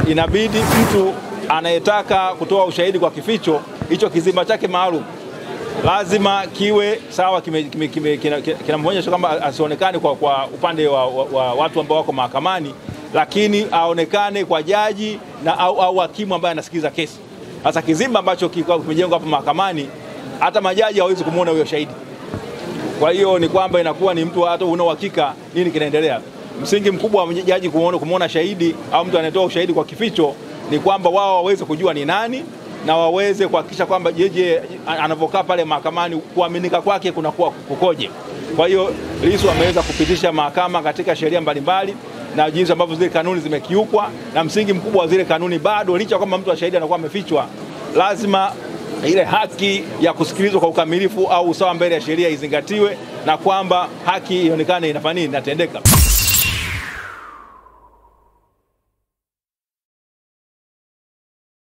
inabidi mtu anayetaka kutoa ushahidi kwa kificho, hicho kizimba chake maalum lazima kiwe sawa, kinamwonyesha kwamba asionekane kwa upande wa watu ambao wako mahakamani, lakini aonekane kwa jaji na au hakimu ambaye anasikiliza kesi. Sasa kizimba ambacho kimejengwa hapa mahakamani, hata majaji hawezi kumuona huyo shahidi. Kwa hiyo ni kwamba inakuwa ni mtu hata una uhakika nini kinaendelea. Msingi mkubwa wa jaji kumuona shahidi au mtu anayetoa ushahidi kwa kificho ni kwamba wao waweze kujua ni nani na waweze kuhakikisha kwamba jeje anavokaa pale mahakamani kuaminika kwake kunakuwa kukoje. Kwa hiyo Lissu ameweza kupitisha mahakama katika sheria mbalimbali na jinsi ambavyo zile kanuni zimekiukwa, na msingi mkubwa wa zile kanuni bado, licha kwamba mtu wa shahidi anakuwa amefichwa, lazima ile haki ya kusikilizwa kwa ukamilifu au usawa mbele ya sheria izingatiwe, na kwamba haki ionekane inafanya nini inatendeka.